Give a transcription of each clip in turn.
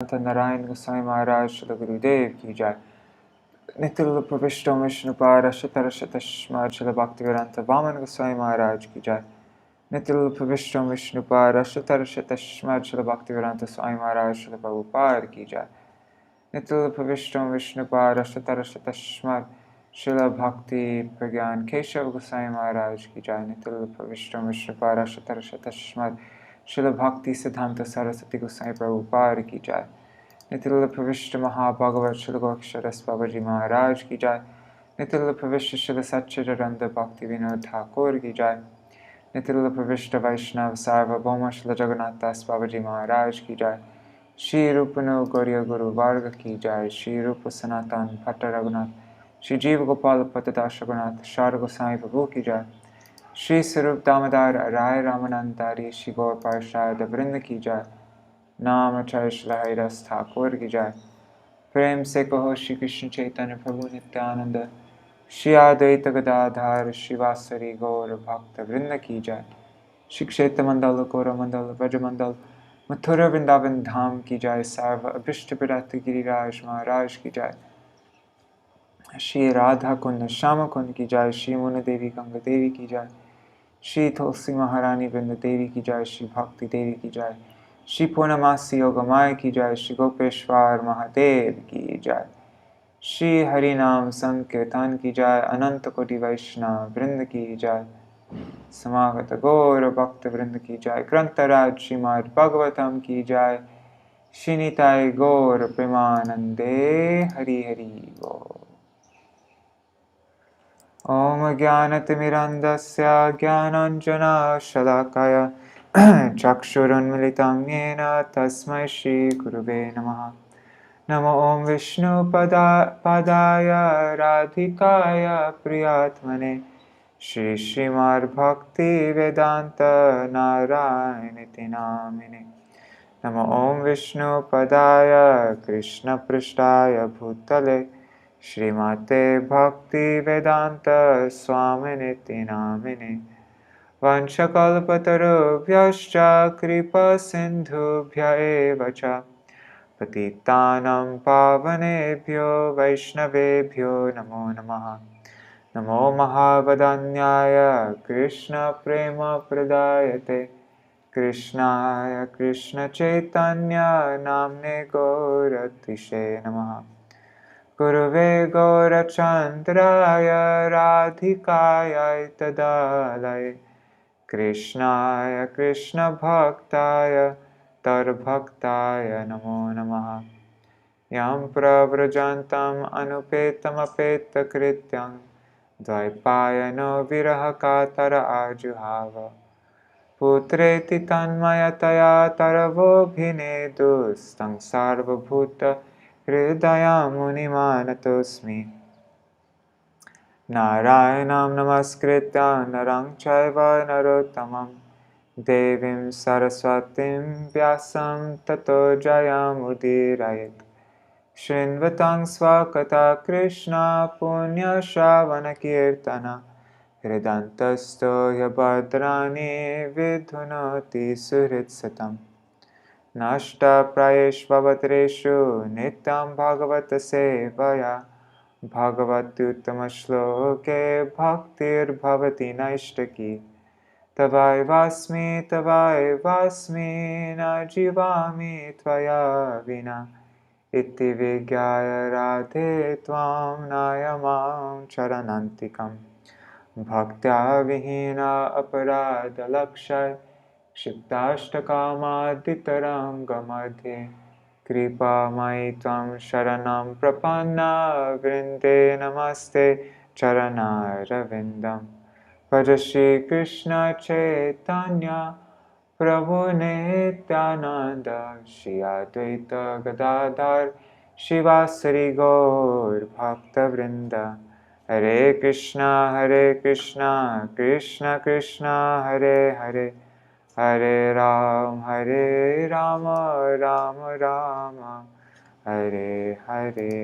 Narayan Goswami Maharaj Shri Gurudev ki jai. Nityal Pravishtam Vishnupara Shatarashatashmar Shri Bhaktivedanta Vaman Goswami Maharaj ki jai. Nityal Pravishtam Vishnupara Shatarashatashmar Shri Bhaktivedanta Swami Maharaj Shri Prabhupada ki jai. Nityal Pravishtam Vishnupara Shatarashatashmar Shri Bhakti Pragyan Keshav Goswami Maharaj ki jai. Nityal Pravishtam Vishnupara Shatarashatashmar Shri Bhakti Siddhanta Saraswati Goswami Prabhupada ki jai. Indra the Nārāyaṇa-kavaca Shri Babaji Maharaj ki jai. Indra the Shri Satchidananda Bhakti Vinod Thakur ki jai. Indra the Vaishnav Sarvabhauma Shri Jagannath Das Babaji Maharaj ki jai. Shri Rupano Gauriya Guru Varga ki jai. Shri Rupa Sanatan Bhatta Raghunath Shri Jiva Gopal Patadash Raghunath Shara Goswami Prabhu ki jai. Shri Sarup Damodar Rai Ramanandari Shri Gaur Parshad Vrinda ki jai. नाम आचार्य श्री हरिदास ठाकुर की जय। प्रेम से कहो श्री कृष्ण चैतन्य प्रभु नित्यानंद श्री अद्वैत गदाधर शिवासरी गौर भक्त वृंद की जय। श्री क्षेत्र मंडल गौर मंडल व्रज मंडल मथुरा वृंदावन धाम की जय। सर्व अभीष्ट विरत गिरिराज महाराज की जय। श्री राधा कुंड श्याम कुंड की जय। श्री मुन देवी गंगा देवी की जय। श्री तुलसी महारानी वृंद देवी की जय। श्री भक्ति देवी की जय। श्री पूर्णमासी योगमाय की जय। श्री गोपेश्वर महादेव की जय। श्री हरि नाम संकीर्तन की जय। अनंत कोटि वैष्णव वृंद की जय। समागत गौर भक्त वृंद की जय। ग्रंथराज श्रीमद् भागवतम की जय। श्री निताय गौर प्रेमानंदे हरि हरि बोल। ओम ज्ञानतिमिरन्धस्य ज्ञानाञ्जनशलाकया चक्षुरुन्मिलितं येन तस्मै श्रीगुरुवे नमः। नमो ॐ विष्णुपदाय राधिकाय प्रियात्मने श्रीमद्भक्तिवेदान्त नारायणीति नामिने। नमो ॐ विष्णुपदाय कृष्णपृष्ठाय भूतले श्रीमते भक्तिवेदान्त स्वामिनिति नामिने। वंशकल्पतरुभ्यश्च कृपासिन्धुभ्य एव च पतितानां पावनेभ्यो वैष्णवेभ्यो नमो नमः। नमो महावदन्याय कृष्णप्रेमप्रदायते कृष्णाय कृष्णचैतन्य नाम्ने गौरतिशे नमः। गुरुवे गौरचन्द्राय राधिकायै तदालये कृष्णाय कृष्णभक्ताय तद्भक्ताय नमो नमः। यं प्रव्रजन्तम् अनुपेतमपेतकृत्यं द्वैपायनो विरहकातर आजुहाव पुत्रेति तन्मयतया तरवोऽभिनेदुस्तं सर्वभूतहृदयमुनिमानतोऽस्मि। नारायणं नमस्कृत्य नरं चैव नरोत्तमं देवीं सरस्वतीं व्यासं ततो जयमुदीरयेत्। शृण्वतां स्वकथा कृष्ण पुण्यश्रवणकीर्तन हृदन्तस्थो यभद्राणि विधुनोति सुहृत्सतम्। नष्टप्रायेष्ववतरेषु नित्यं भगवत सेवया भगवत्युत्तमश्लोके भक्तिर्भवति नैष्टिकी। तवैवास्मि न जीवामि त्वया विना इति विज्ञाय राधे त्वां नायमां चरणान्तिकम्। भक्त्या विहीना अपराधलक्षय क्षिप्ताष्टकामादितरङ्गमध्ये कृपामयि त्वं शरणं प्रपन्ना वृन्दे नमस्ते चरणारविन्दं। भज श्रीकृष्ण चैतन्य प्रभु नित्यानन्द श्री अद्वैत गदाधर शिवासरि गौर भक्तवृन्द। हरे Krishna Krishna Krishna Hare Hare Hare Ram Ram Ram Hare Hare.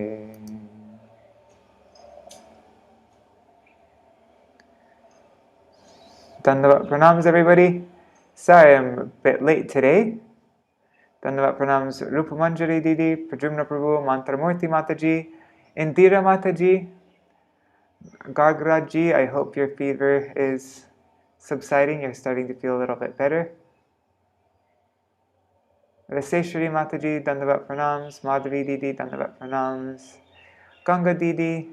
Dandava pranams everybody. Sorry I'm a bit late today, Dandavat pranams Rupa Manjari Didi, Pradyumna Prabhu, Mantramurti Mataji, Indira Mataji, Gargraji, I hope your fever is subsiding, you're starting to feel a little bit better. Raseshwari Mataji, Dandavat pranams, Madhavi Didi, Dandavat pranams, Ganga Didi.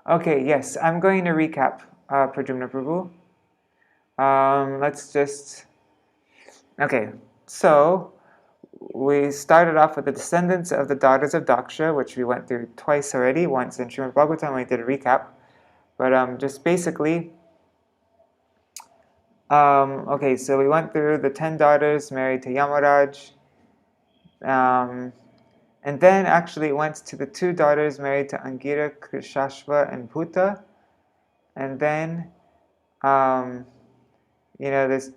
Okay, yes, I'm going to recap Pradyumna Prabhu. Let's just... Okay, so we started off with the descendants of the daughters of Daksha, which we went through twice already, once in Śrīmad-Bhāgavatam, we did a recap. But just basically... okay, so we went through the 10 daughters married to Yamaraj. And then actually went to the 2 daughters married to Angira, Krishashva, and Bhuta. And then, there's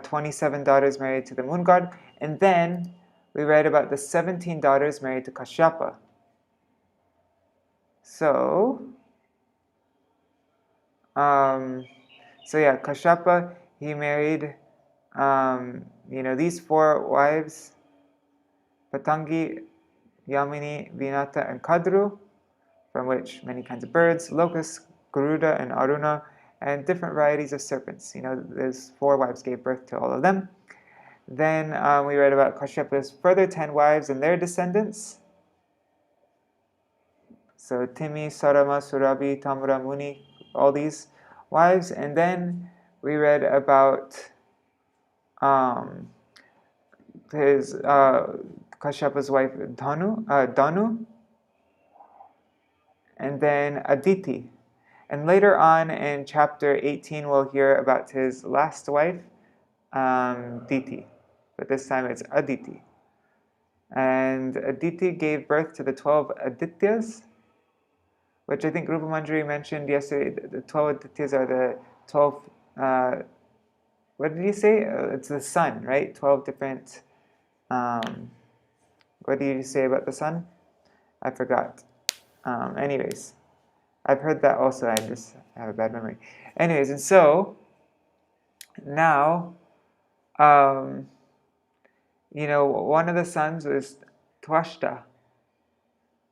27 daughters married to the moon god. And then we read about the 17 daughters married to Kashyapa. So Kashyapa, he married, these 4 wives, Patangi, Yamini, Vinata, and Kadru, from which many kinds of birds, locusts, Garuda, and Aruna, and different varieties of serpents. Those 4 wives gave birth to all of them. Then we read about Kashyapa's further 10 wives and their descendants. So Timi, Sarama, Surabhi, Tamra, Muni, all these wives. And then we read about his Kashyapa's wife Danu, and then Aditi. And later on in chapter 18, we'll hear about his last wife, Diti. But this time it's Aditi. And Aditi gave birth to the 12 Adityas, which I think Rupa Manjari mentioned yesterday. The 12 Adityas are the 12, what did he say? It's the sun, right? 12 different, what did you say about the sun? I forgot. Anyways, I've heard that also. I just have a bad memory. Anyways, and so now, one of the sons was Twashta.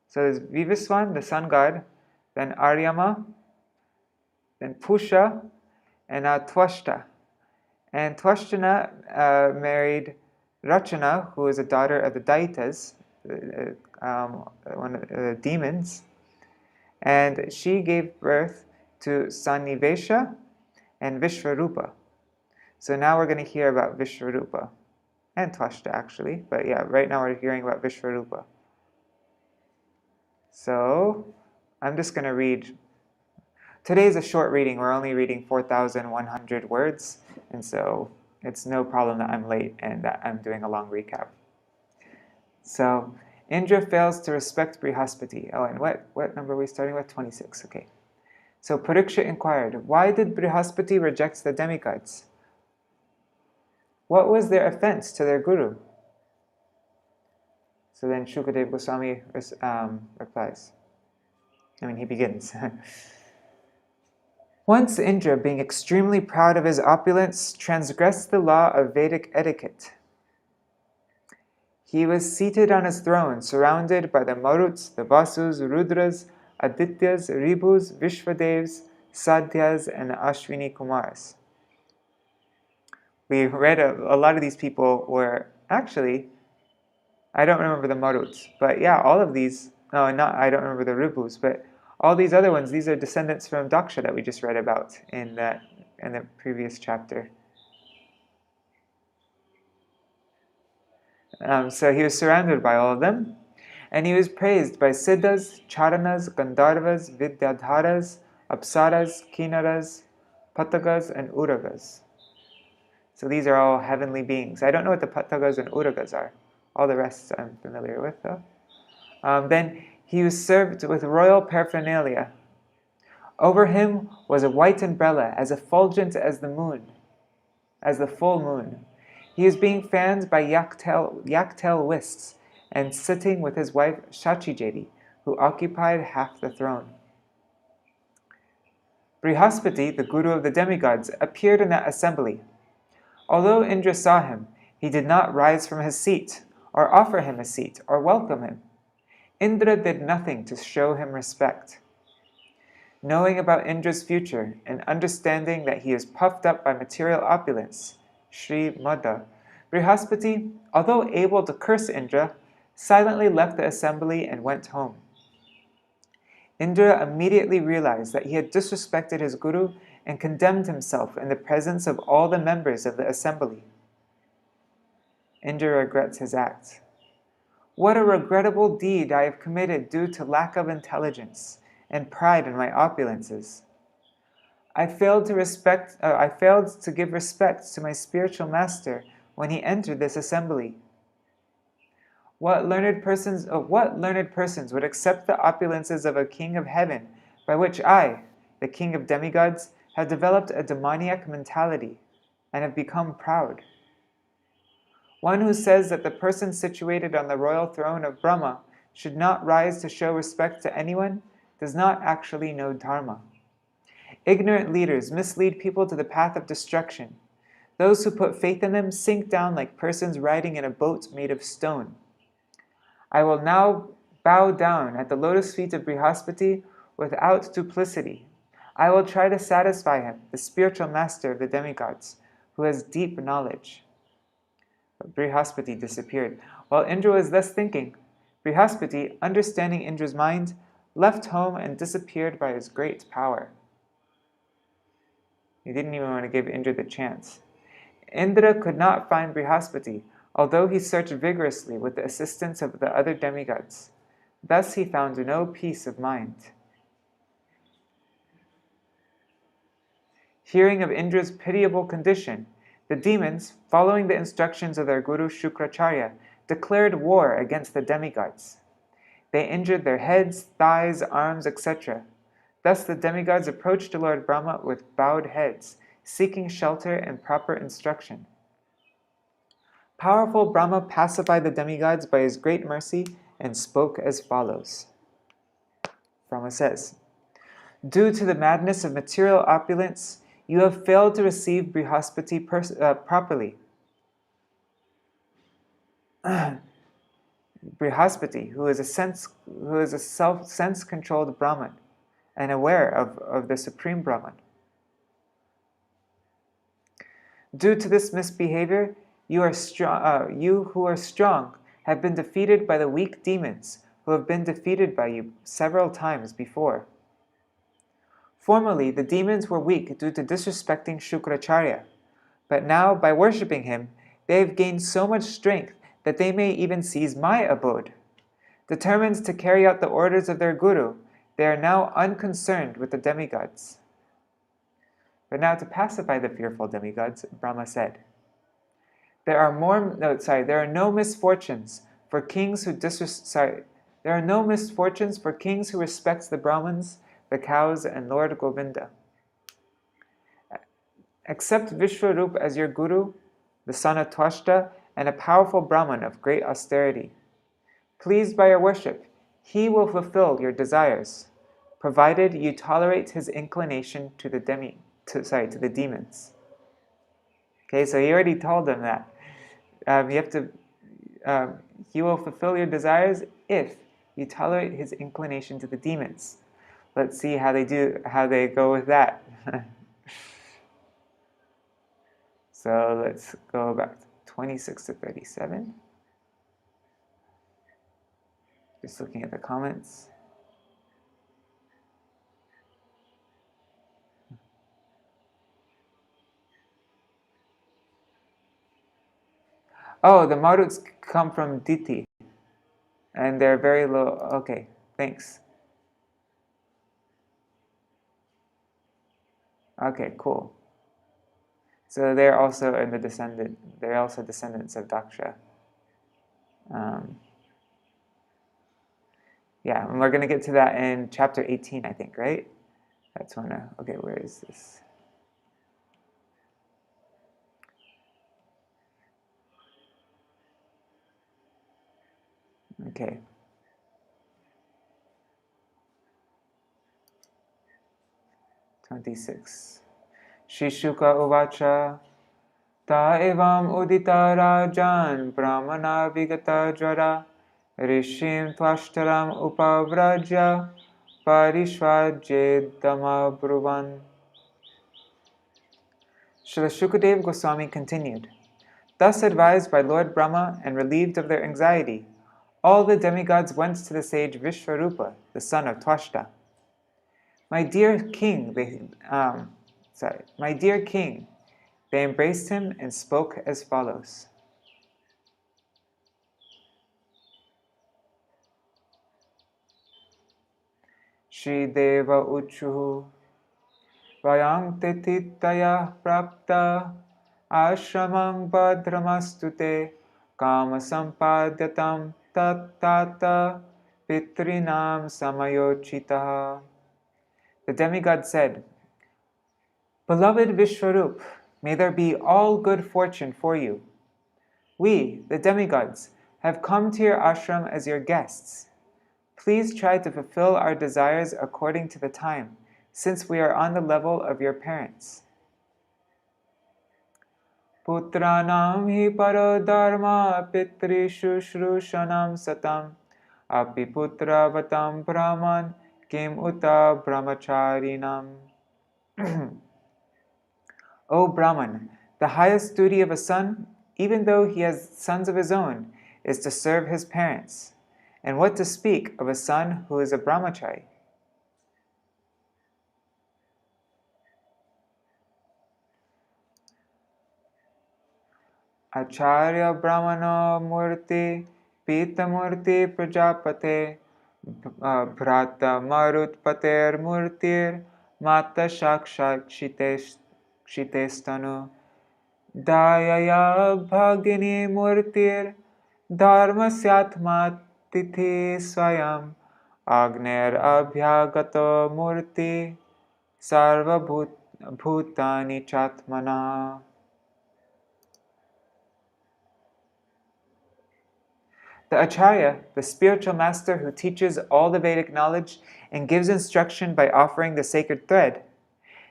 So there's Viviswan, the sun god, then Aryama, then Pusha, and now Twashta. And Twashtana married Rachana, who is a daughter of the Daitas, one of the demons, and she gave birth to Sanivesha and Viśvarūpa. So now we're going to hear about Viśvarūpa, and Twashta actually, but yeah, right now we're hearing about Viśvarūpa. So I'm just going to read. Today is a short reading. We're only reading 4,100 words, and so it's no problem that I'm late and that I'm doing a long recap. So Indra fails to respect Brihaspati. Oh, and what number are we starting with? 26, okay. So Parīkṣit inquired, why did Brihaspati reject the demigods? What was their offense to their guru? So then Shukadeva Goswami replies. He begins. Once Indra, being extremely proud of his opulence, transgressed the law of Vedic etiquette. He was seated on his throne, surrounded by the Maruts, the Vasus, Rudras, Adityas, Ribhus, Vishvadevs, Sadhyas, and Ashwini Kumars. We read a lot of these people were actually, I don't remember the Maruts, but yeah, all of these, I don't remember the Ribhus, but all these other ones, these are descendants from Daksha that we just read about in the previous chapter. So he was surrounded by all of them, and he was praised by Siddhas, Charanas, Gandharvas, Vidyadharas, Apsaras, Kinnaras, Patagas, and Uragas. So these are all heavenly beings. I don't know what the Patagas and Uragas are. All the rest I'm familiar with, though. Then he was served with royal paraphernalia. Over him was a white umbrella, as effulgent as the moon. as the full moon. He is being fanned by yak-tail wisps and sitting with his wife Shachijeti, who occupied half the throne. Brihaspati, the guru of the demigods, appeared in that assembly. Although Indra saw him, he did not rise from his seat, or offer him a seat, or welcome him. Indra did nothing to show him respect. Knowing about Indra's future and understanding that he is puffed up by material opulence, Śrīmad-Bhāgavatam, Brihaspati, although able to curse Indra, silently left the assembly and went home. Indra immediately realized that he had disrespected his guru and condemned himself in the presence of all the members of the assembly. Indra regrets his act. What a regrettable deed I have committed due to lack of intelligence and pride in my opulences. I failed to give respect to my spiritual master when he entered this assembly. What learned persons would accept the opulences of a king of heaven, by which I, the king of demigods, have developed a demoniac mentality and have become proud? One who says that the person situated on the royal throne of Brahma should not rise to show respect to anyone does not actually know Dharma. Ignorant leaders mislead people to the path of destruction. Those who put faith in them sink down like persons riding in a boat made of stone. I will now bow down at the lotus feet of Brihaspati without duplicity. I will try to satisfy him, the spiritual master of the demigods, who has deep knowledge. But Brihaspati disappeared. While Indra was thus thinking, Brihaspati, understanding Indra's mind, left home and disappeared by his great power. He didn't even want to give Indra the chance. Indra could not find Brihaspati, although he searched vigorously with the assistance of the other demigods. Thus he found no peace of mind. Hearing of Indra's pitiable condition, the demons, following the instructions of their guru Shukracharya, declared war against the demigods. They injured their heads, thighs, arms, etc. Thus the demigods approached Lord Brahma with bowed heads, seeking shelter and proper instruction. Powerful Brahma pacified the demigods by his great mercy and spoke as follows. Brahma says, "Due to the madness of material opulence, you have failed to receive Brihaspati properly. Brihaspati, who is a sense-controlled Brahman and aware of the Supreme Brahman. Due to this misbehavior, you who are strong have been defeated by the weak demons who have been defeated by you several times before. Formerly, the demons were weak due to disrespecting Shukracharya, but now, by worshipping him, they have gained so much strength that they may even seize my abode. Determined to carry out the orders of their guru, they are now unconcerned with the demigods." But now, to pacify the fearful demigods, Brahma said, There are no misfortunes for kings who respect the Brahmins, the cows, and Lord Govinda. Accept Viśvarūpa as your guru, the son of Twashta, and a powerful Brahman of great austerity. Pleased by your worship, he will fulfill your desires, provided you tolerate his inclination to the demons. Okay, so he already told them that. He will fulfill your desires if you tolerate his inclination to the demons. Let's see how they go with that. So let's go back to 26 to 37. Just looking at the comments. Oh, the Maruts come from Aditi, and they're very low. Okay, thanks. Okay, cool. So they're also They're also descendants of Daksha. Yeah, and we're going to get to that in chapter 18, I think, right? That's when. Okay, where is this? Okay. (26) Shri Shuka Uvacha Ta evam udita rajan brahmana vigata jvara rishim tvashtaram upavrajya parishvajyedama bruvan. Srila Shukadeva Goswami continued, thus advised by Lord Brahma and relieved of their anxiety, all the demigods went to the sage Viśvarūpa, the son of Twashta. My dear king, they embraced him and spoke as follows. Shri Deva Uchuhu Vayang Tititaya Prapta Ashramang Bhadramastute Kama Sampadyatam Tattata Pitrinam Samayochitaha. The demigod said, Beloved Viśvarūpa, may there be all good fortune for you. We, the demigods, have come to your ashram as your guests. Please try to fulfill our desires according to the time, since we are on the level of your parents. Putranam hi paro dharma pitri shushrushanam satam api putra vatam brahman kim uta brahmacharinam. O Brahman, the highest duty of a son, even though he has sons of his own, is to serve his parents. And what to speak of a son who is a brahmachari? Acharya Brahmano Murti Pita Murti Prajapate Bhrata Marutpater Murtir Mata Shakshat Shitestanu Dayaya Bhagini Murtir Dharma Syatma Tithi Swayam Agner Abhyagato Murti Sarva Bhutani Chatmana. The Acharya, the spiritual master who teaches all the Vedic knowledge and gives instruction by offering the sacred thread,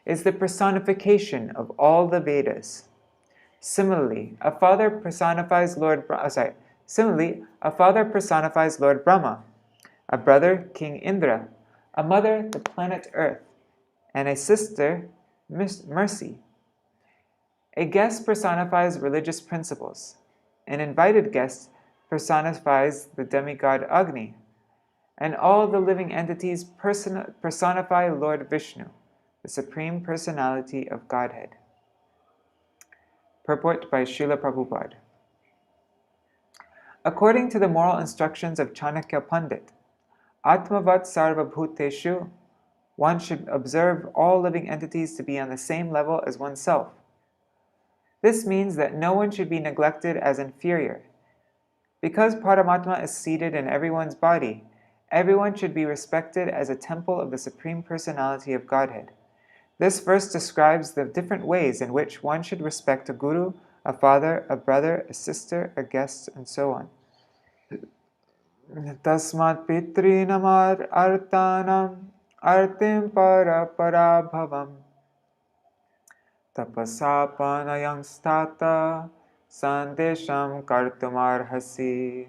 is the personification of all the Vedas. Similarly, a father personifies Lord Brahma, a brother, King Indra, a mother, the planet Earth, and a sister, Mercy. A guest personifies religious principles. An invited guest personifies the demigod Agni, and all the living entities personify Lord Vishnu, the Supreme Personality of Godhead. Purport by Srila Prabhupada. According to the moral instructions of Chanakya Pandit, Atmavat Sarva Bhuteshu, one should observe all living entities to be on the same level as oneself. This means that no one should be neglected as inferior. Because Paramatma is seated in everyone's body, everyone should be respected as a temple of the Supreme Personality of Godhead. This verse describes the different ways in which one should respect a guru, a father, a brother, a sister, a guest, and so on. Tasmat pitri namar artanam artim para parabhavam tapasapanayam stata sandesham kartumarhasi.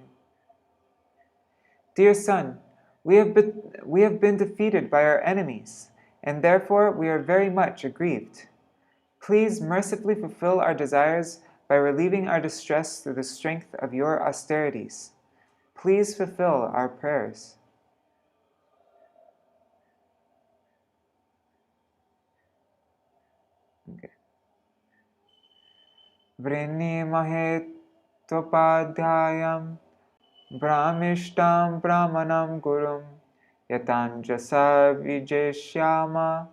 Dear son, we have been defeated by our enemies, and therefore we are very much aggrieved. Please mercifully fulfill our desires by relieving our distress through the strength of your austerities. Please fulfill our prayers. Okay. Vrini mahet topadhyayam brahmishtam brahmanam gurum yatanjasa vijeshyama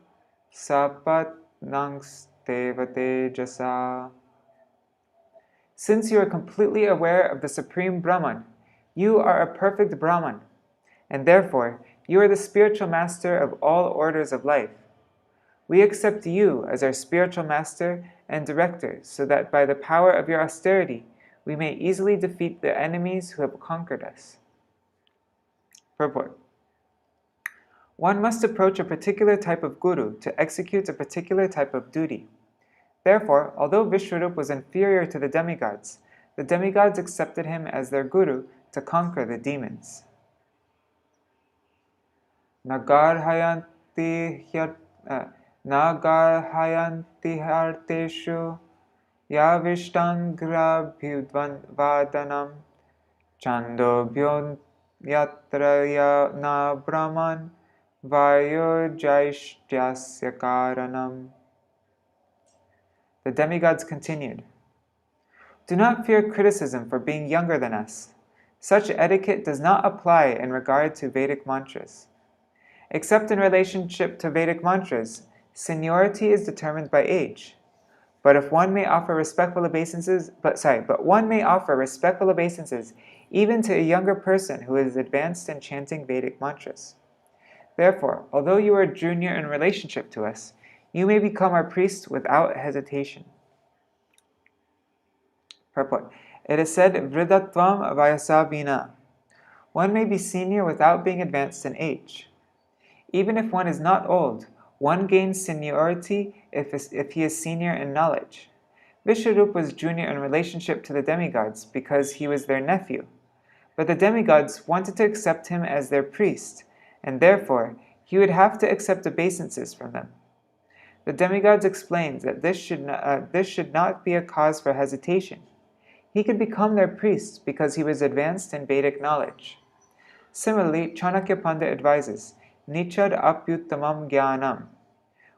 sapat nangstevate jasa. Since you are completely aware of the Supreme Brahman, you are a perfect Brahman, and therefore you are the spiritual master of all orders of life. We accept you as our spiritual master and director, so that by the power of your austerity, we may easily defeat the enemies who have conquered us. Purport. One must approach a particular type of guru to execute a particular type of duty. Therefore, although Viśvarūpa was inferior to the demigods accepted him as their guru to conquer the demons. Nagarhayanti harteshu yavishtangrabhyudvadanam chandobhyun yatra na brahman vayojaishtyasya karanam. The demigods continued, "Do not fear criticism for being younger than us. Such etiquette does not apply in regard to Vedic mantras. Except in relationship to Vedic mantras, seniority is determined by age. But one may offer respectful obeisances even to a younger person who is advanced in chanting Vedic mantras. Therefore, although you are junior in relationship to us, you may become our priest without hesitation." Purport. It is said, "Vridatvam vayasa vina." One may be senior without being advanced in age. Even if one is not old, one gains seniority if he is senior in knowledge. Viśvarūpa was junior in relationship to the demigods because he was their nephew. But the demigods wanted to accept him as their priest, and therefore he would have to accept obeisances from them. The demigods explained that this should not be a cause for hesitation. He could become their priest because he was advanced in Vedic knowledge. Similarly, Chanakya Pandit advises, "Nichad apyuttamam jnanam."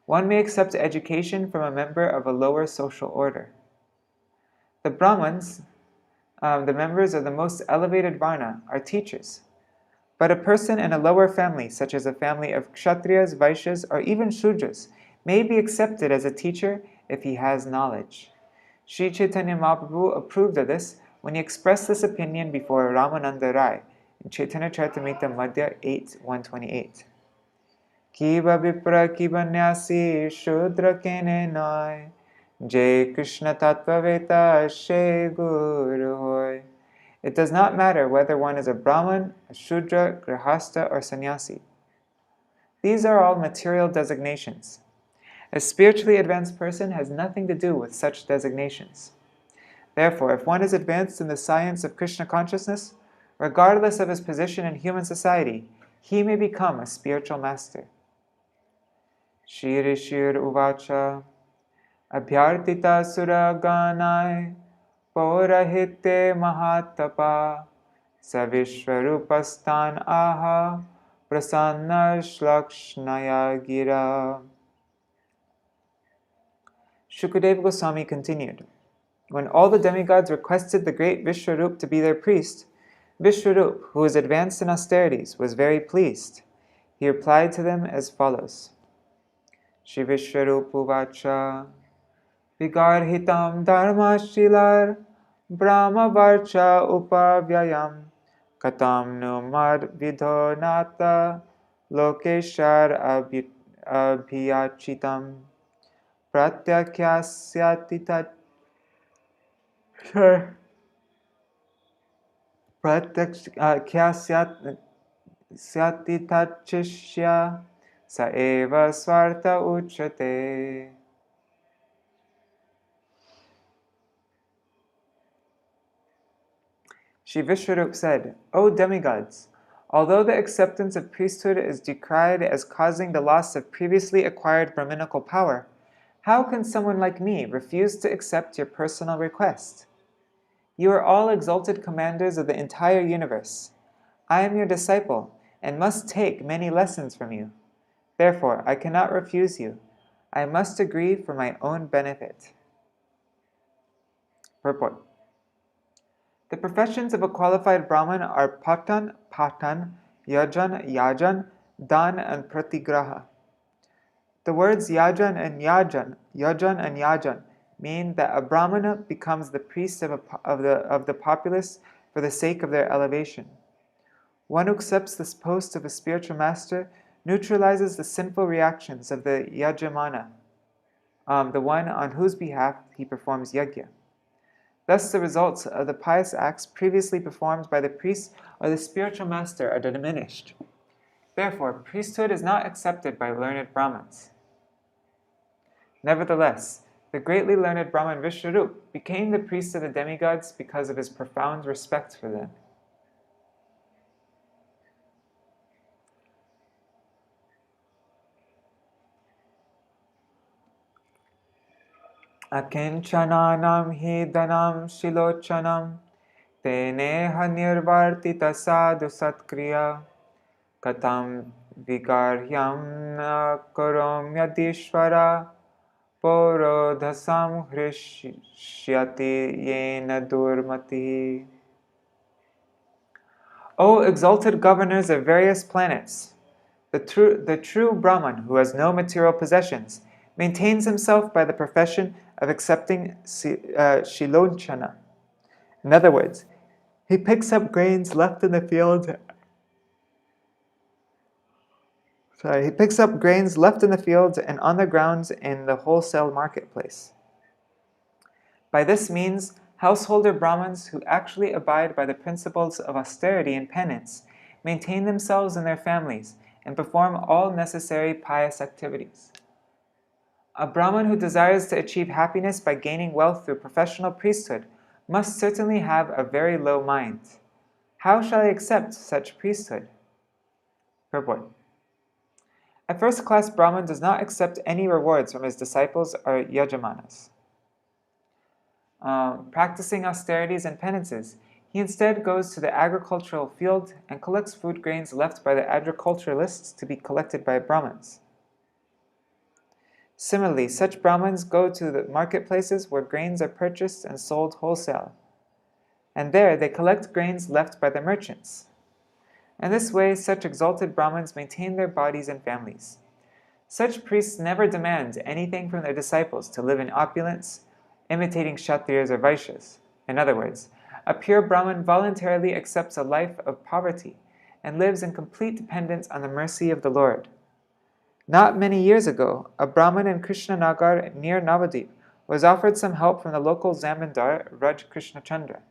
One may accept education from a member of a lower social order. The Brahmins, the members of the most elevated varna, are teachers. But a person in a lower family, such as a family of Kshatriyas, Vaishyas, or even Shudras, may be accepted as a teacher if he has knowledge. Sri Chaitanya Mahaprabhu approved of this when he expressed this opinion before Ramananda Rai in Chaitanya Charitamrita Madhya 8:128. Kiva vipra kiva nyasi shudra kene noi Jai Krishna Tattvaveta She Guru Hoy. It does not matter whether one is a Brahman, a Shudra, Grihastha, or Sannyasi. These are all material designations. A spiritually advanced person has nothing to do with such designations. Therefore, if one is advanced in the science of Krishna consciousness, regardless of his position in human society, he may become a spiritual master. Shirishir Uvacha Abhyartita Suraganai Paurahite Mahatapa Saviśvarūpastan Aha Prasanna Shlakshnaya Gira. Shukadeva Goswami continued, "When all the demigods requested the great Viśvarūpa to be their priest, Viśvarūpa, who was advanced in austerities, was very pleased. He replied to them as follows. Shri Viśvarūpa Uvacha Vigarhitam Dharmashilar Brahma Varcha Upavyayam Katam Numar Vidho Nata Lokeshar Abhiyachitam Pratyakyasyatitat Pratyakyasyatitachishya Sa eva svarta uchate. Shri Viśvarūpa said, "O demigods, although the acceptance of priesthood is decried as causing the loss of previously acquired Brahminical power, how can someone like me refuse to accept your personal request? You are all exalted commanders of the entire universe. I am your disciple and must take many lessons from you. Therefore, I cannot refuse you. I must agree for my own benefit." Purport. The professions of a qualified Brahman are Patan, Yajan, Dan, and Pratigraha. The words Yajan and Yajan mean that a Brahmana becomes the priest of the populace for the sake of their elevation. One who accepts this post of a spiritual master neutralizes the sinful reactions of the Yajamana, the one on whose behalf he performs yajna. Thus, the results of the pious acts previously performed by the priests or the spiritual master are diminished. Therefore, priesthood is not accepted by learned Brahmins. Nevertheless, the greatly learned Brahmin Viśvarūpa became the priest of the demigods because of his profound respect for them. Akinchananam hi dhanam shilochanam teneha nirvartita sadhu satkriya katam vigaryam na karomyadishvara porodhasam hrishyati yena durmati. O exalted governors of various planets, the true Brahman who has no material possessions maintains himself by the profession of accepting shilonchana. In other words, he picks up grains left in the fields. He picks up grains left in the fields and on the grounds in the wholesale marketplace. By this means, householder Brahmins who actually abide by the principles of austerity and penance maintain themselves and their families and perform all necessary pious activities. A Brahmin who desires to achieve happiness by gaining wealth through professional priesthood must certainly have a very low mind. How shall I accept such priesthood? Purport. A first-class Brahmin does not accept any rewards from his disciples or yajamanas. Practicing austerities and penances, he instead goes to the agricultural field and collects food grains left by the agriculturalists to be collected by Brahmins. Similarly, such Brahmins go to the marketplaces where grains are purchased and sold wholesale, and there they collect grains left by the merchants. In this way, such exalted Brahmins maintain their bodies and families. Such priests never demand anything from their disciples to live in opulence, imitating Kshatriyas or Vaishyas. In other words, a pure Brahmin voluntarily accepts a life of poverty and lives in complete dependence on the mercy of the Lord. Not many years ago, a Brahmin in Krishnanagar near Navadip was offered some help from the local zamindar, Raj Krishna Chandra.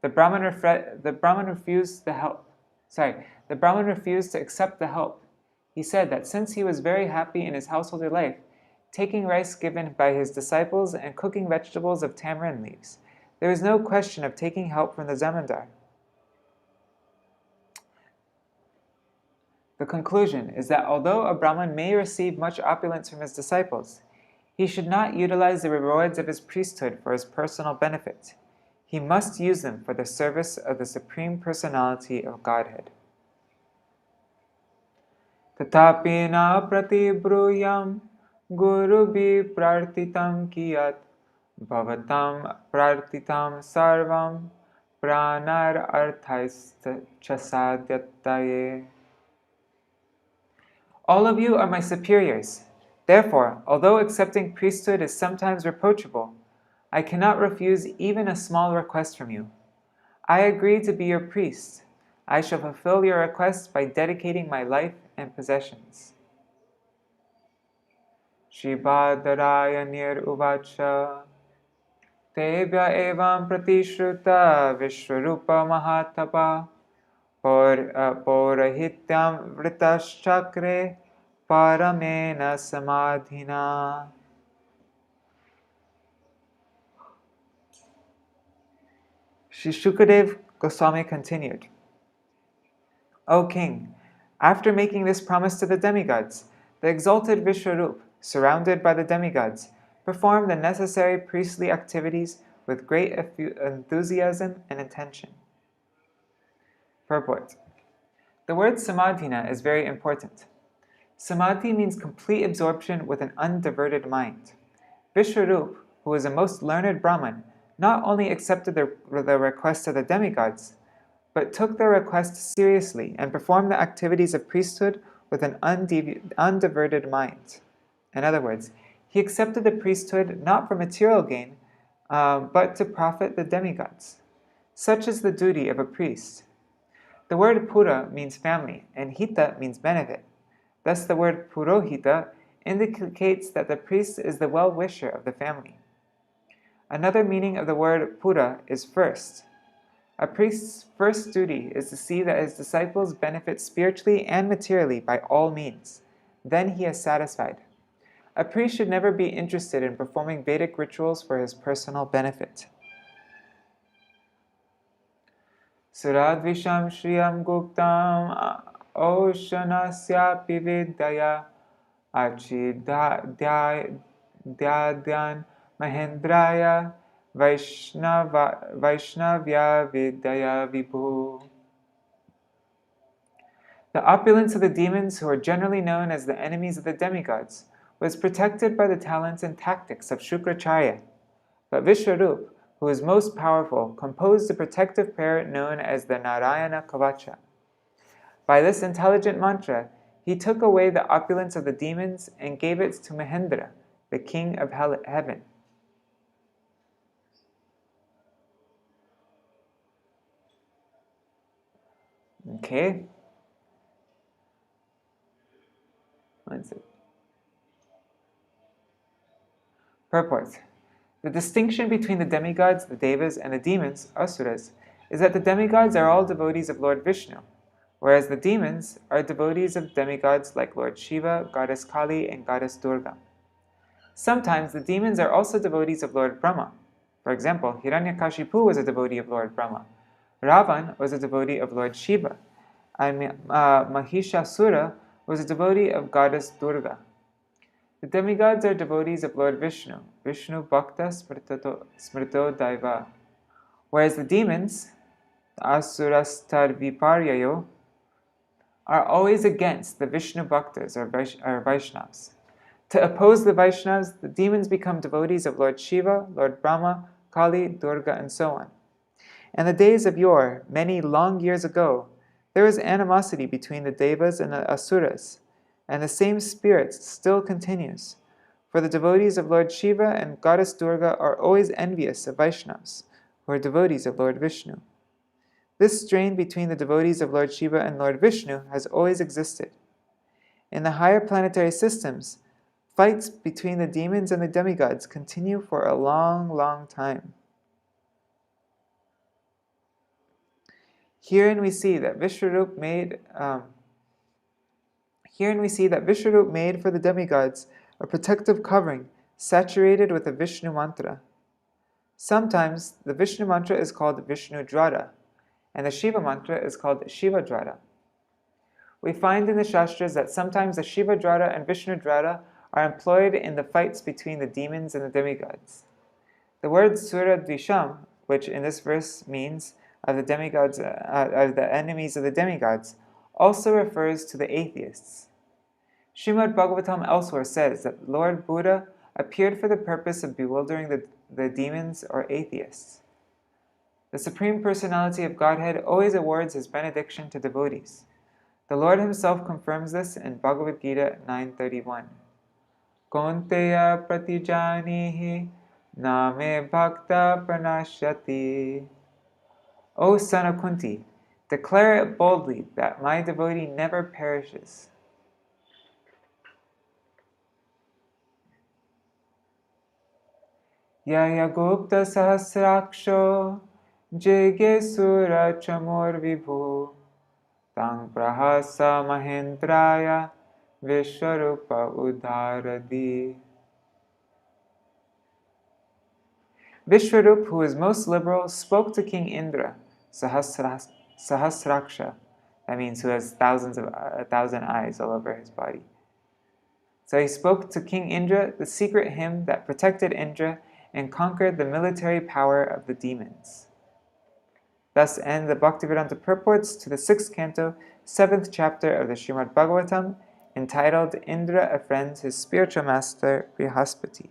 The Brahmin refused to accept the help. He said that since he was very happy in his householder life, taking rice given by his disciples and cooking vegetables of tamarind leaves, there was no question of taking help from the zamindar. The conclusion is that although a Brahmin may receive much opulence from his disciples, he should not utilize the rewards of his priesthood for his personal benefit. He must use them for the service of the Supreme Personality of Godhead. Tatapi na pratibruyam gurubi prartitam kiyat bhavatam prartitam sarvam pranar arthaista chasadyataye. All of you are my superiors. Therefore, although accepting priesthood is sometimes reproachable, I cannot refuse even a small request from you. I agree to be your priest. I shall fulfill your request by dedicating my life and possessions. Śrīmad-Nārāyaṇa uvacha Tebhya evam pratishruta Viśvarūpa mahatapa Paurahityam vritāścakre paramena samadhina. Sri Shukadev Goswami continued, O king, after making this promise to the demigods, the exalted Viśvarūpa, surrounded by the demigods, performed the necessary priestly activities with great enthusiasm and intention. Purport. The word samadhina is very important. Samadhi means complete absorption with an undiverted mind. Viśvarūpa, who was a most learned Brahmin, not only accepted the request of the demigods, but took their request seriously and performed the activities of priesthood with an undiverted mind. In other words, he accepted the priesthood not for material gain, but to profit the demigods. Such is the duty of a priest. The word pura means family, and hita means benefit. Thus the word purohita indicates that the priest is the well-wisher of the family. Another meaning of the word pura is first. A priest's first duty is to see that his disciples benefit spiritually and materially by all means. Then he is satisfied. A priest should never be interested in performing Vedic rituals for his personal benefit. Suradvisham Shriyam Guptam Oshanasyapi Vidya Achidadyan Mahendraya Vaishnavya Vidya Vibhu. The opulence of the demons, who are generally known as the enemies of the demigods, was protected by the talents and tactics of Shukracharya. But Viśvarūpa, who is most powerful, composed a protective prayer known as the Nārāyaṇa-kavaca. By this intelligent mantra, he took away the opulence of the demons and gave it to Mahendra, the king of heaven. Okay. Purport. The distinction between the demigods, the devas, and the demons, asuras, is that the demigods are all devotees of Lord Vishnu, whereas the demons are devotees of demigods like Lord Shiva, Goddess Kali, and Goddess Durga. Sometimes the demons are also devotees of Lord Brahma. For example, Hiranyakashipu was a devotee of Lord Brahma. Ravan was a devotee of Lord Shiva, and Mahishasura was a devotee of Goddess Durga. The demigods are devotees of Lord Vishnu, Vishnu Bhakta Smrito Daiva, whereas the demons, Asurastar Viparyayo, are always against the Vishnu Bhaktas or Vaishnavas. To oppose the Vaishnavas, the demons become devotees of Lord Shiva, Lord Brahma, Kali, Durga, and so on. In the days of yore, many long years ago, there was animosity between the devas and the asuras, and the same spirit still continues. For the devotees of Lord Shiva and Goddess Durga are always envious of Vaishnavas, who are devotees of Lord Vishnu. This strain between the devotees of Lord Shiva and Lord Vishnu has always existed. In the higher planetary systems, fights between the demons and the demigods continue for a long, long time. Herein we see that Viśvarūpa made for the demigods a protective covering saturated with the Vishnu mantra. Sometimes the Vishnu mantra is called Vishnu Dvara, and the Shiva mantra is called Shiva Dvara. We find in the Shastras that sometimes the Shiva Dvara and Vishnu Dvara are employed in the fights between the demons and the demigods. The word Suradvisham, which in this verse means of the demigods, of the enemies of the demigods, also refers to the atheists. Śrīmad-Bhāgavatam elsewhere says that Lord Buddha appeared for the purpose of bewildering the demons or atheists. The Supreme Personality of Godhead always awards his benediction to devotees. The Lord himself confirms this in Bhagavad Gita 9:31. Kaunteya pratijanihi name bhakta pranashyati. O son of Kunti, declare it boldly that my devotee never perishes. Yaya Gupta Sahasraksho Jege Sura Chamor Vibhu Tang Prahasa Mahendraya Viśvarūpa Udharadi. Viśvarūpa, who is most liberal, spoke to King Indra, Sahasraksha, that means who has 1,000 eyes all over his body. So he spoke to King Indra the secret hymn that protected Indra and conquered the military power of the demons. Thus end the Bhaktivedanta purports to the 6th canto, 7th chapter of the Śrīmad-Bhāgavatam, entitled Indra Offends His Spiritual Master Brihaspati.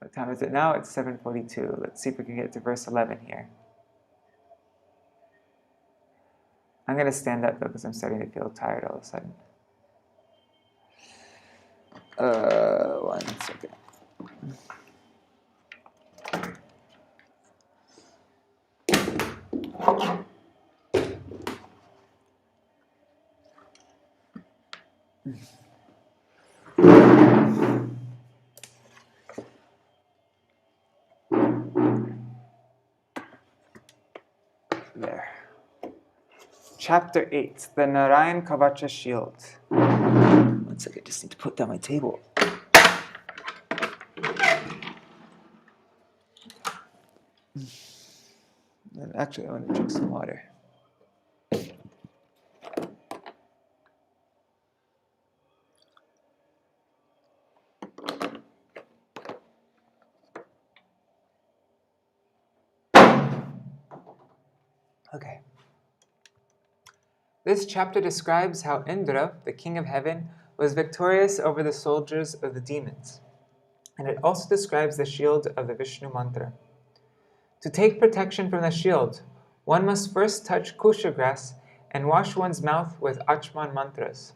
What time is it now? It's 7:42. Let's see if we can get to verse 11 here. I'm going to stand up though because I'm starting to feel tired all of a sudden. One second. There. Chapter 8, the Narayan-Kavaca shield. One second, I just need to put down my table. And actually, I want to drink some water. Okay. This chapter describes how Indra, the king of heaven, was victorious over the soldiers of the demons. And it also describes the shield of the Vishnu mantra. To take protection from the shield, one must first touch kusha grass and wash one's mouth with Achman mantras.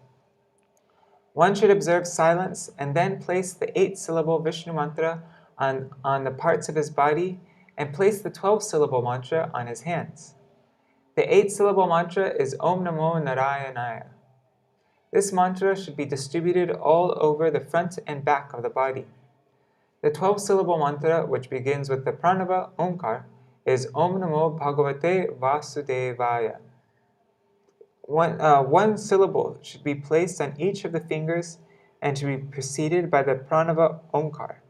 One should observe silence and then place the 8-syllable Vishnu mantra on the parts of his body and place the 12-syllable mantra on his hands. The 8-syllable mantra is Om Namo Narayanaya. This mantra should be distributed all over the front and back of the body. The 12-syllable mantra, which begins with the pranava Omkar, is Om Namo Bhagavate Vasudevaya. One syllable should be placed on each of the fingers and should be preceded by the pranava Omkar.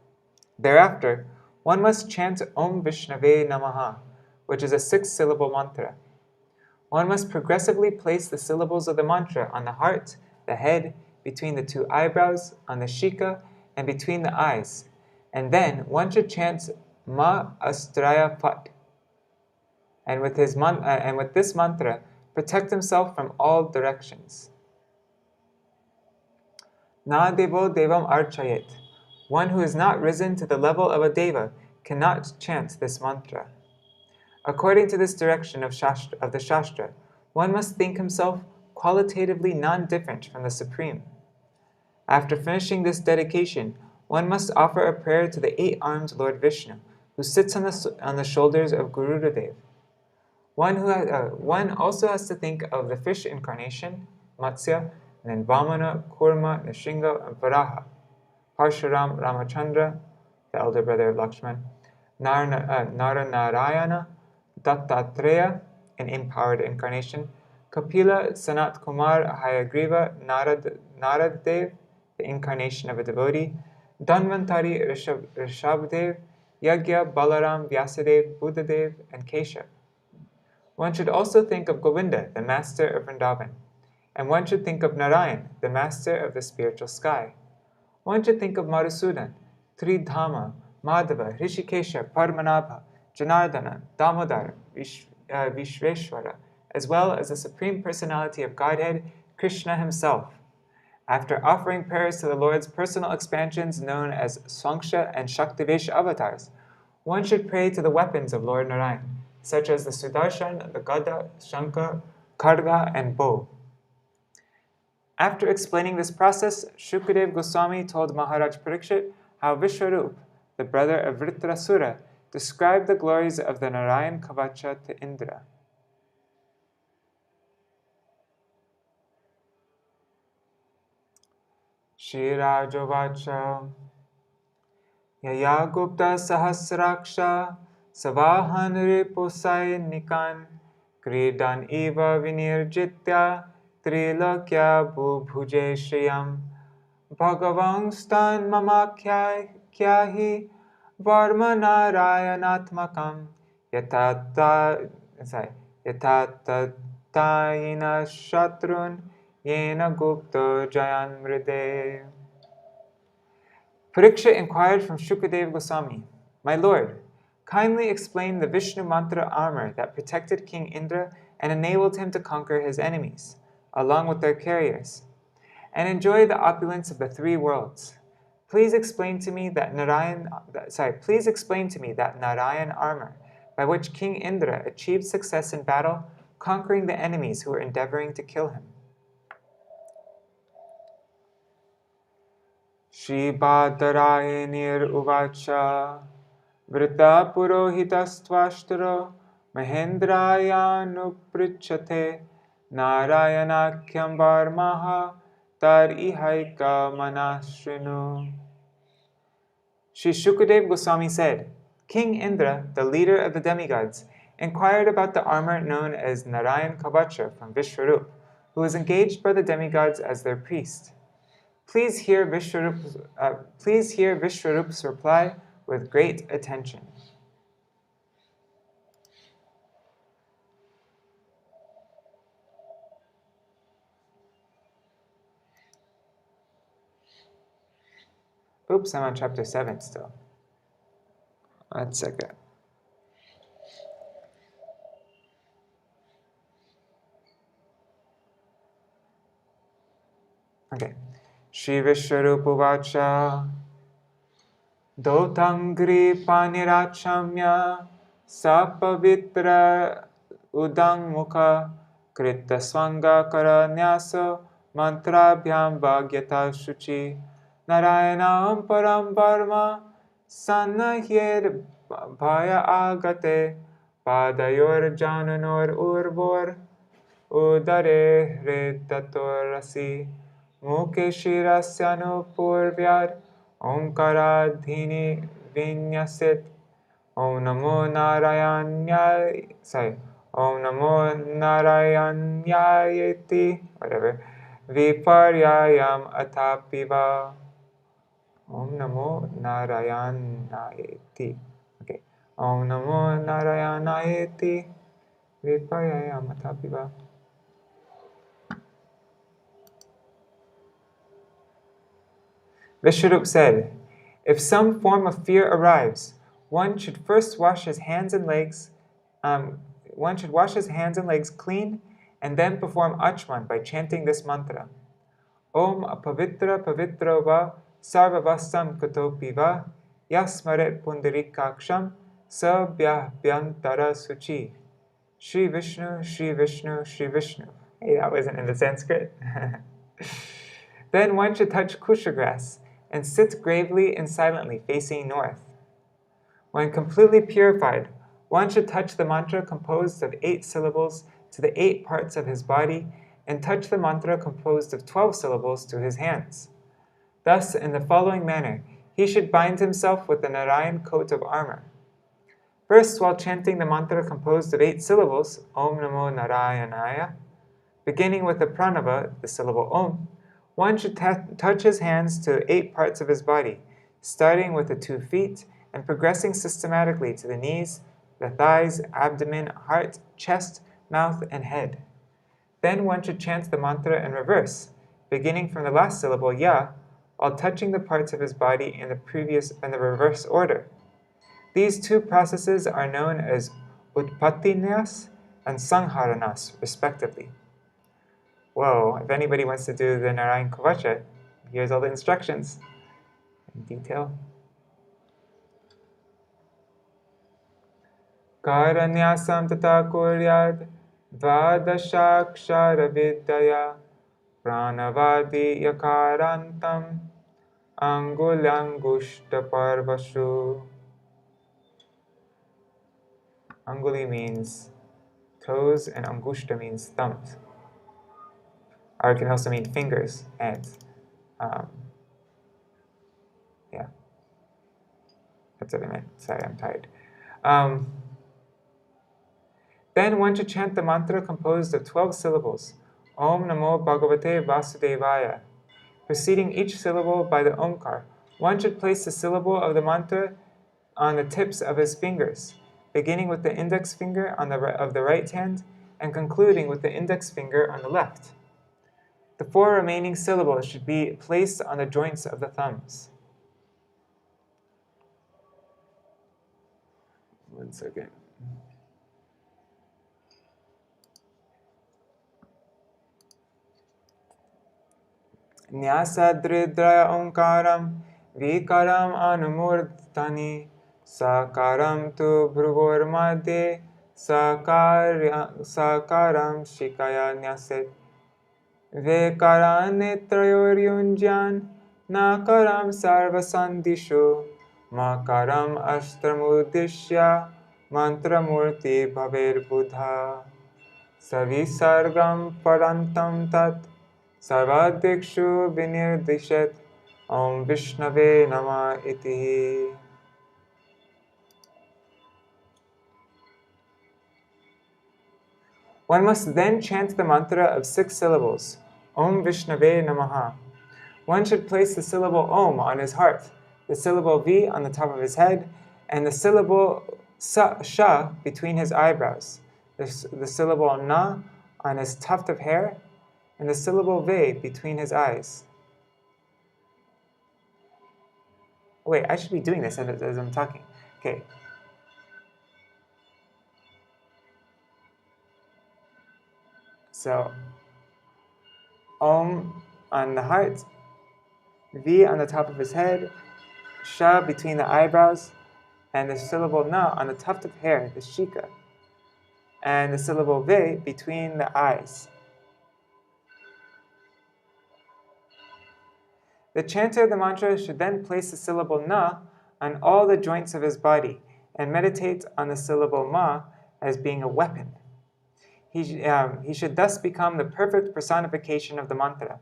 Thereafter, one must chant Om Vishnave Namaha, which is a 6-syllable mantra. One must progressively place the syllables of the mantra on the heart, the head, between the 2 eyebrows, on the shika, and between the eyes. And then one should chant Ma Astraya Phat. And with this mantra, protect himself from all directions. Na Devo Devam Archayet. One who is not risen to the level of a deva cannot chant this mantra. According to this direction of the Shastra, one must think himself qualitatively non-different from the Supreme. After finishing this dedication, one must offer a prayer to the 8-armed Lord Vishnu, who sits on the shoulders of Garuda-dev. One also has to think of the fish incarnation, Matsya, and then Vamana, Kurma, Nishinga, and Varaha, Parshuram, Ramachandra, the elder brother of Lakshman, Nara-Narayana, Dattatreya, an empowered incarnation, Kapila, Sanat Kumar, Hayagriva, Narad-dev, the incarnation of a devotee, Dhanvantari, Rishabdev, Yagya, Balaram, Vyasadev, Buddhadev, and Keshav. One should also think of Govinda, the master of Vrindavan, and one should think of Narayan, the master of the spiritual sky. One should think of Madhusudan, Tridhama, Madhava, Rishikesha, Padmanabha, Janardana, Damodar, Viśvarūpa, as well as the Supreme Personality of Godhead, Krishna himself. After offering prayers to the Lord's personal expansions known as Swangsha and Shaktivesh avatars, one should pray to the weapons of Lord Narayan, such as the Sudarshan, the Gada, Shankha, Kharga, and bow. After explaining this process, Shukadeva Goswami told Maharaj Parīkṣit how Viśvarūpa, the brother of Vritrasura, described the glories of the Narayan-Kavaca to Indra. Shirajovacha Yaya Gupta Sahasraksha Savahan Riposai Nikan Kridan Eva Vinirjitya Trilakya Bhuje Shriyam Bhagavang Stan Mama Kyahi Varma Narayanatmakam Yatatayina Shatrun Yena Gupta Jayan Mride. Parīkṣit inquired from Shukadeva Goswami, "My Lord, kindly explain the Vishnu mantra armor that protected King Indra and enabled him to conquer his enemies, along with their carriers, and enjoy the opulence of the 3 worlds. Please explain to me that Narayan armor by which King Indra achieved success in battle, conquering the enemies who were endeavoring to kill him." Shri-Bhadarayinir Uvacha Vrita Purohitastvashtaro Mahendrayanuprichate Narayanakyam Varmaha Tar Ihaika Manashrinu. Shri Shukadeva Goswami said, "King Indra, the leader of the demigods, inquired about the armor known as Narayaṇa-kavaca from Viśvarūpa, who was engaged by the demigods as their priest. Please hear Viśvarūpa's reply with great attention. Oops, I'm on chapter 7 still. 1 second. Okay. Shri Viśvarūpa Vacha Dotangri Panirachamya Sapavitra Udangmukha Krita Swanga Karanyasa Mantrabhyam Bhagyata Shuchi Narayanam Param Varma Sannahyed Bhaya Agate Padayor Jananor Urbor Udare Retatorasi Mukhe Shirasyanu Purvyad Omkaradhini Vinyasit Om Namo Narayanyaya Om Namo Narayanyayeti whatever Viparyayam Atapiva Om Namo Narayanayeti. Okay. Om Namo Narayanayeti Viparyayam Atapiva. Viśvarūpa said, if some form of fear arrives, one should first wash his hands and legs. Clean, and then perform achman by chanting this mantra: Om apavitra pavitro va sarvavastam katopi va yasmaret pundarikaksham sabhyabhyantara suchi. Shri Vishnu, Shri Vishnu, Shri Vishnu. Hey, that wasn't in the Sanskrit. Then one should touch kusha grass and sit gravely and silently facing north. When completely purified, one should touch the mantra composed of 8 syllables to the 8 parts of his body and touch the mantra composed of 12 syllables to his hands. Thus, in the following manner, he should bind himself with the Narayan coat of armor. First, while chanting the mantra composed of 8 syllables, Om Namo Narayanaya, beginning with the pranava, the syllable Om, one should touch his hands to 8 parts of his body, starting with the 2 feet and progressing systematically to the knees, the thighs, abdomen, heart, chest, mouth, and head. Then one should chant the mantra in reverse, beginning from the last syllable Ya, while touching the parts of his body in the reverse order. These 2 processes are known as Utpattinyas and Sangharanas, respectively. Whoa, if anybody wants to do the Narayaṇa-kavaca, here's all the instructions in detail. Karanyasam tata kuryad dvadashakshara vidyaya pranavadi yakarantam angulyangushta parvashu. Anguli means toes and angushta means thumbs. Or it can also mean fingers, hands. Yeah. That's what I meant. Sorry, I'm tired. Then one should chant the mantra composed of 12 syllables, Om Namo Bhagavate Vasudevaya. Preceding each syllable by the Omkar, one should place the syllable of the mantra on the tips of his fingers, beginning with the index finger of the right hand and concluding with the index finger on the left. The 4 remaining syllables should be placed on the joints of the thumbs. 1 second. Nyasadridraya omkaram vikaram anumurdhani sakaram tu bhruvor madhye sakaram shikaya nyaset vekarane trayoryunjan nakaram sarvasandishu makaram astramudishya mantramurti bhaver buddha savisargam parantam tat sarvadikshu vinirdishet Om Vishnave Nama Iti. One must then chant the mantra of 6 syllables, Om Vishnave Namaha. One should place the syllable Om on his heart, the syllable V on the top of his head, and the syllable Sha between his eyebrows, the syllable Na on his tuft of hair, and the syllable Ve between his eyes. Wait, I should be doing this as I'm talking. Okay. So, Om on the heart, V on the top of his head, Sha between the eyebrows, and the syllable Na on the tuft of hair, the Shika, and the syllable Ve between the eyes. The chanter of the mantra should then place the syllable Na on all the joints of his body and meditate on the syllable Ma as being a weapon. He should thus become the perfect personification of the mantra.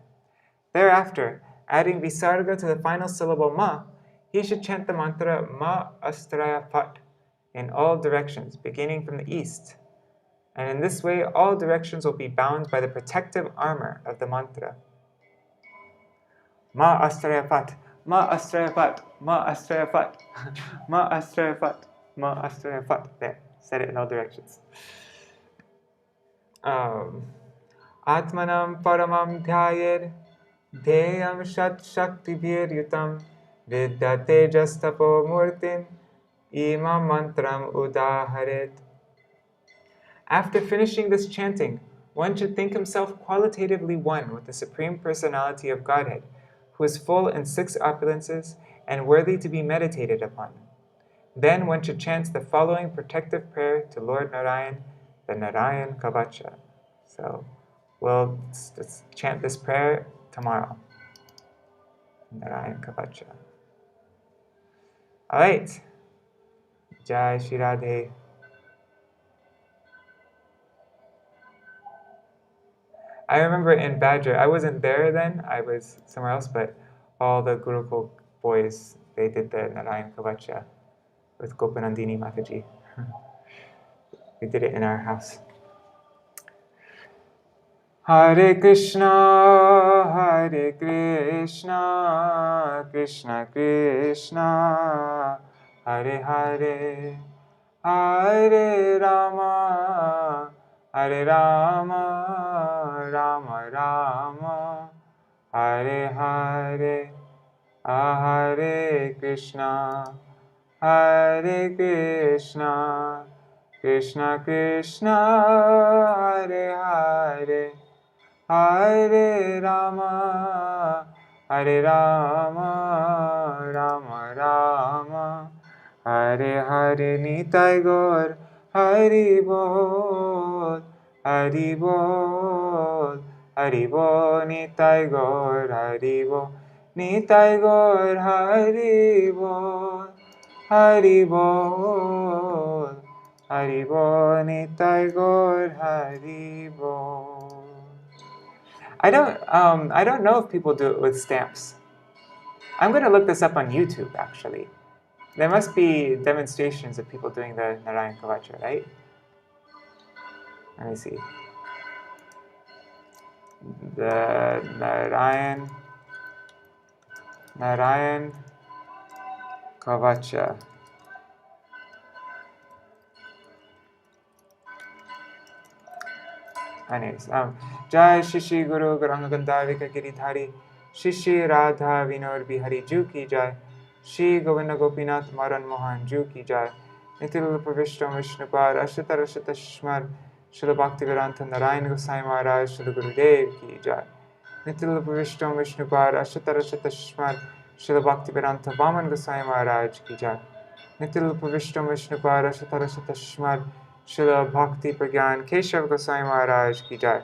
Thereafter, adding Visarga to the final syllable Ma, he should chant the mantra Ma Astraya Phat in all directions, beginning from the east. And in this way, all directions will be bound by the protective armor of the mantra. Ma Astraya Phat, Ma Astraya Phat, Ma Astraya Phat, Ma Astraya Phat, Ma Astraya Phat. There, said it in all directions. Atmanam Paramam Dhyayir Deyam Shat Shaktibhir Yutam Vidyate Jastapo Murtin Imam Mantram Udaharet. After finishing this chanting, one should think himself qualitatively one with the Supreme Personality of Godhead, who is full in 6 opulences and worthy to be meditated upon. Then one should chant the following protective prayer to Lord Narayan, the Narayaṇa-kavaca. So we'll chant this prayer tomorrow. Narayaṇa-kavaca. All right. Jai Shri Radhe. I remember in Badger, I wasn't there then, I was somewhere else, but all the Gurukul boys, they did the Narayaṇa-kavaca with Gopanandini Mataji. We did it in our house. Hare Krishna, Krishna Krishna, Hare Hare, Hare Rama, Hare Rama, Rama Rama, Hare Hare, Hare Krishna, Krishna Krishna, Hare Hare, Hare Rama, Rama Rama, Hare Hare. Nitai Gaur, Hari Bol, Hari Bol, Hari Bol. Nitai Gaur, Hari Bol, Nitai Gaur, Hari Bol, Hari Bol, Hari Bol. Nitai Gaur, Hari Bol. I don't know if people do it with stamps. I'm going to look this up on YouTube, actually. There must be demonstrations of people doing the Narayaṇa-kavaca, right? Let me see. The Narayaṇa-kavaca. Anyways, Jai Shishi Guru Garanga Gandharika Giridhari Shishi Radha Vinod Bihari Ju Ki Jai Shri Govinda Gopinath Maran Mohan Ju Ki Jai Nitil Pravishtam Vishnupar Ashita Rashita Shmar Srila Bhaktivedanta Narayan Gosai Maharaj Srila Gurudev Ki Jai Nitil Pravishtam Vishnupar Ashita Rashita Shmar Srila Bhaktivedanta Vaman Gosai Maharaj Ki Jai Nitil Pravishtam Vishnupar Ashita Rashita Shmar Srila Bhakti Pragyan Keshav Gosai Maharaj Ki Jai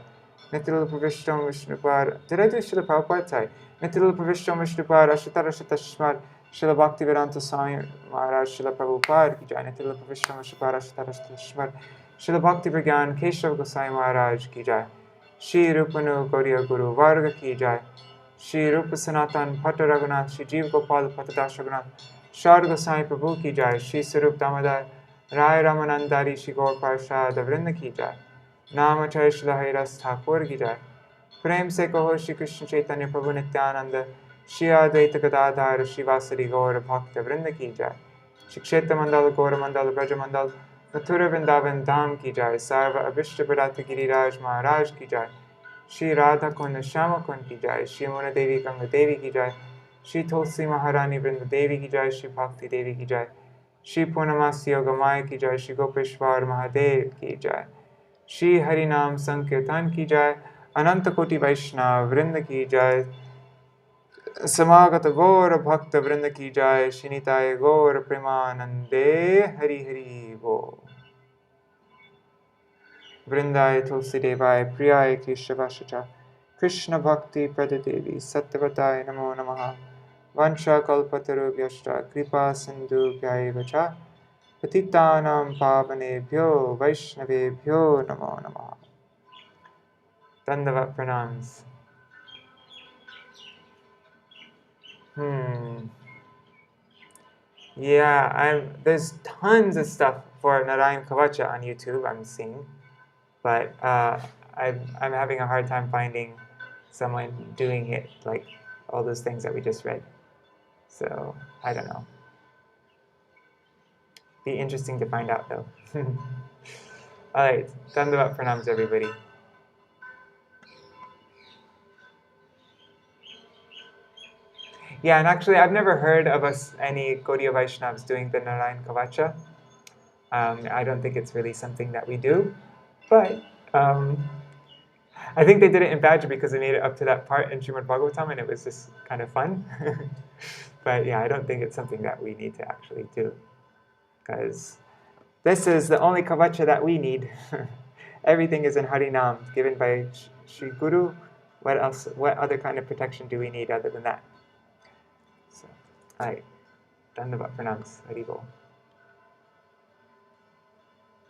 Nitil Pravishtam Vishnupar. Did I do Srila Prabhupada? Sorry. Nitil Pravishtam Vishnupar Ashita Rashita Shmar Srila Bhaktivedanta Swami Maharaj Srila Prabhupada Ki Jai Nitil Pravishtam Vishnupar Ashita Rashita Shmar Srila Bhakti Pragyan Keshav Gosai Maharaj Ki Jai Shri Rupanu Gauriya Guru Varga Ki Jai Shri Rupa Sanatan Bhatta Raghunath Shri Jeev Gopal Patadash Raghunath Shar Gosai Prabhu Ki Jai Shri Sarup Damodar Rai Ramanandari Shri Gaur Parshad Vrinda Ki Jai Namachay Srila Haridas Thakur ki jai. Prem se kaho Shri Krishna Chaitanya Prabhu Nityananda, Shri Advaita Gadadhar, Shri Vasari Gaura Bhakta Vrinda ki jai. Shri Kshetra Mandal, Gaura Mandal, Braja Mandal, Mathura Vrindavan Dham ki jai. Sarva Abhishta Bharata Giriraj Maharaj ki jai. Shri Radha Kund Shama Kund ki jai. Shri Muna Devi Ganga Devi ki jai. Shri Tulsi Maharani Vrinda Devi ki jai. Shri Bhakti Devi ki jai. Shri Purnamasi Yogamaya ki jai. Shri Gopeshwar Mahadev ki jai. Shri Harinam Sankirtan ki jai. Ananta Koti Vaishnav Vrinda ki jai. Samagata Gaura Bhakta Vrinda ki jai. Shinitaya Gaura Premanande Hari Hari Bo. Vrindaya Tulsi Devaya Priyaya Keshavashacha Krishna Bhakti Pradadevi Sattvatai Namo Namaha Vansha Kalpatarubhyashta Kripa Sindhu Vyaivacha Patitanam Pavanebhyo Vaishnavebhyo Namo Namaha. Dandavat Pranams. Yeah, there's tons of stuff for Narayan-Kavaca on YouTube I'm seeing. But I'm having a hard time finding someone doing it, like all those things that we just read. So, I don't know. Be interesting to find out, though. Alright, Dandavat Pranams, everybody. Yeah, and actually, I've never heard of any Gaudiya Vaishnavas doing the Narayan-Kavaca. I don't think it's really something that we do, but I think they did it in Badger because they made it up to that part in Śrīmad-Bhāgavatam, and it was just kind of fun. But yeah, I don't think it's something that we need to actually do, because this is the only Kavacha that we need. Everything is in Harinam, given by Shri Guru. What else? What other kind of protection do we need other than that? So, alright, Dandavat Pranams, Haribol.